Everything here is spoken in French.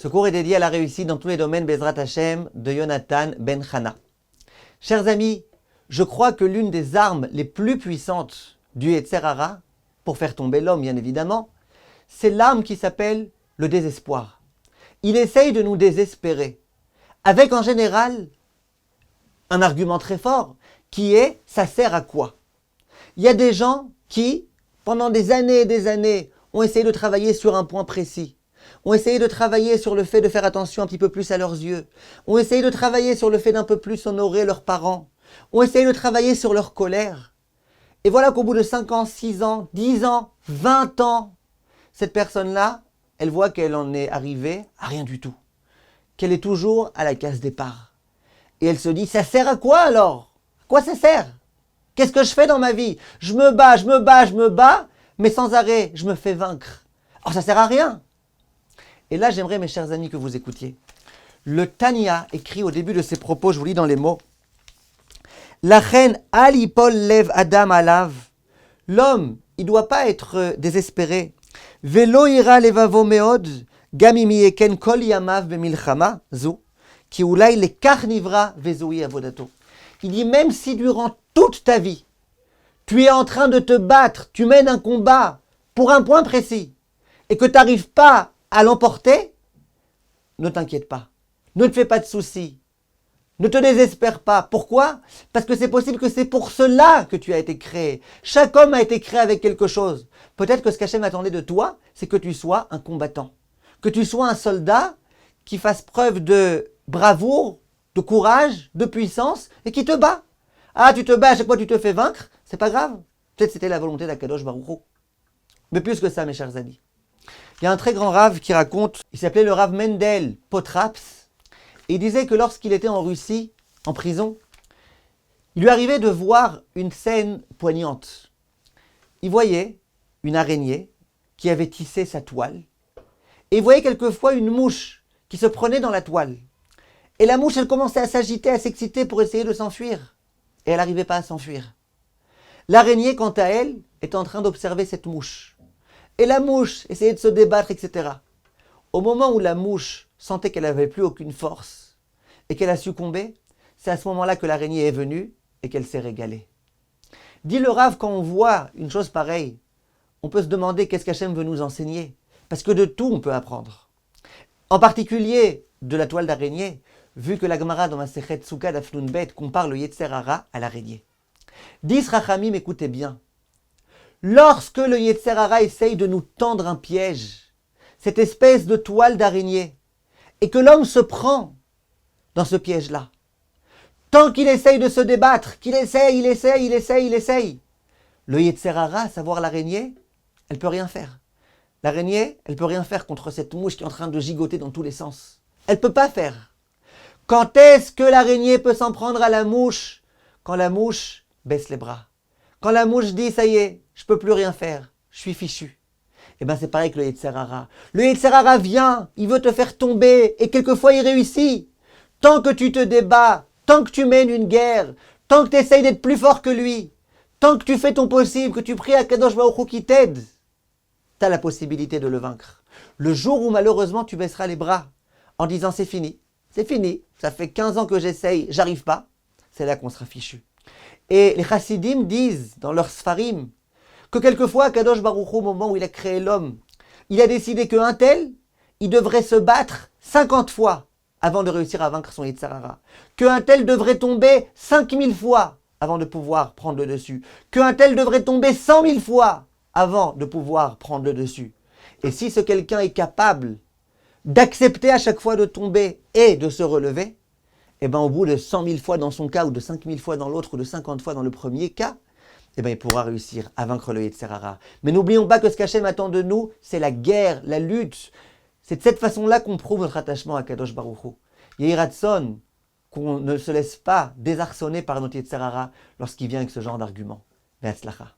Ce cours est dédié à la réussite dans tous les domaines Bezrat Hashem de Yonatan Ben Chana. Chers amis, je crois que l'une des armes les plus puissantes du Yetzer Hara, pour faire tomber l'homme bien évidemment, c'est l'arme qui s'appelle le désespoir. Il essaye de nous désespérer, avec en général un argument très fort, qui est « ça sert à quoi ?» Il y a des gens qui, pendant des années et des années, ont essayé de travailler sur un point précis, ont essayé de travailler sur le fait de faire attention un petit peu plus à leurs yeux, ont essayé de travailler sur le fait d'un peu plus honorer leurs parents, ont essayé de travailler sur leur colère. Et voilà qu'au bout de 5 ans, 6 ans, 10 ans, 20 ans, cette personne-là, elle voit qu'elle en est arrivée à rien du tout, qu'elle est toujours à la case départ. Et elle se dit, ça sert à quoi alors? À quoi ça sert? Qu'est-ce que je fais dans ma vie? Je me bats, mais sans arrêt, je me fais vaincre. Alors ça sert à rien. Et là, j'aimerais, mes chers amis, que vous écoutiez. Le Tanya écrit au début de ses propos, je vous lis dans les mots. Lachen alipol lev adam alav. L'homme, il ne doit pas être désespéré. Velo ira levavo meod, gam im yeken kol yamav bemilchama zu, ki ulai lekach nivra vezui avodato. Il dit, même si durant toute ta vie, tu es en train de te battre, tu mènes un combat pour un point précis, et que tu n'arrives pas à l'emporter, ne t'inquiète pas, ne te fais pas de soucis, ne te désespère pas. Pourquoi? Parce que c'est possible que c'est pour cela que tu as été créé. Chaque homme a été créé avec quelque chose. Peut-être que ce qu'Hachem attendait de toi, c'est que tu sois un combattant, que tu sois un soldat qui fasse preuve de bravoure, de courage, de puissance, et qui te bat. Ah, tu te bats, à chaque fois tu te fais vaincre, c'est pas grave. Peut-être c'était la volonté d'Akadosh Baruch Hu. Mais plus que ça, mes chers amis. Il y a un très grand rave qui raconte, il s'appelait le rave Mendel Potraps, et il disait que lorsqu'il était en Russie, en prison, il lui arrivait de voir une scène poignante. Il voyait une araignée qui avait tissé sa toile, et il voyait quelquefois une mouche qui se prenait dans la toile. Et la mouche, elle commençait à s'agiter, à s'exciter pour essayer de s'enfuir. Et elle n'arrivait pas à s'enfuir. L'araignée, quant à elle, était en train d'observer cette mouche. Et la mouche essayait de se débattre, etc. Au moment où la mouche sentait qu'elle n'avait plus aucune force et qu'elle a succombé, c'est à ce moment-là que l'araignée est venue et qu'elle s'est régalée. Dit le Rav, quand on voit une chose pareille, on peut se demander qu'est-ce qu'Hachem veut nous enseigner. Parce que de tout, on peut apprendre. En particulier de la toile d'araignée, vu que la Gemara dans Masechet Sukkah Daf Nun Bet compare le Yetzer Hara à l'araignée. Dis Rachamim, écoutez bien. Lorsque le Yetzer Hara essaye de nous tendre un piège, cette espèce de toile d'araignée, et que l'homme se prend dans ce piège-là, tant qu'il essaye de se débattre, qu'il essaye, il essaye, le Yetzer Hara, à savoir l'araignée, elle ne peut rien faire. L'araignée, elle ne peut rien faire contre cette mouche qui est en train de gigoter dans tous les sens. Elle ne peut pas faire. Quand est-ce que l'araignée peut s'en prendre à la mouche? Quand la mouche baisse les bras. Quand la mouche dit, ça y est, je ne peux plus rien faire, je suis fichu. Eh bien c'est pareil que le Yetzer Hara. Le Yetzer Hara vient, il veut te faire tomber, et quelquefois il réussit. Tant que tu te débats, tant que tu mènes une guerre, tant que tu essayes d'être plus fort que lui, tant que tu fais ton possible, que tu pries à Kadosh Baruch Hu qui t'aide, tu as la possibilité de le vaincre. Le jour où malheureusement tu baisseras les bras en disant c'est fini, ça fait 15 ans que j'essaye, j'arrive pas, c'est là qu'on sera fichu. Et les chassidim disent dans leurs sfarim que quelquefois Kadosh Baruch Hu, au moment où il a créé l'homme, il a décidé qu'un tel, il devrait se battre 50 fois avant de réussir à vaincre son Yetzer Hara. Qu'un tel devrait tomber 5000 fois avant de pouvoir prendre le dessus. Qu'un tel devrait tomber 100 000 fois avant de pouvoir prendre le dessus. Et si ce quelqu'un est capable d'accepter à chaque fois de tomber et de se relever, eh bien au bout de 100 000 fois dans son cas, ou de 5 000 fois dans l'autre, ou de 50 fois dans le premier cas, eh bien il pourra réussir à vaincre le Yetzer Hara. Mais n'oublions pas que ce qu'Hachem attend de nous, c'est la guerre, la lutte. C'est de cette façon-là qu'on prouve notre attachement à Kadosh Baruch Hu. Yehi Ratson, qu'on ne se laisse pas désarçonner par notre Yetzer Hara lorsqu'il vient avec ce genre d'argument. Ve'atzlacha.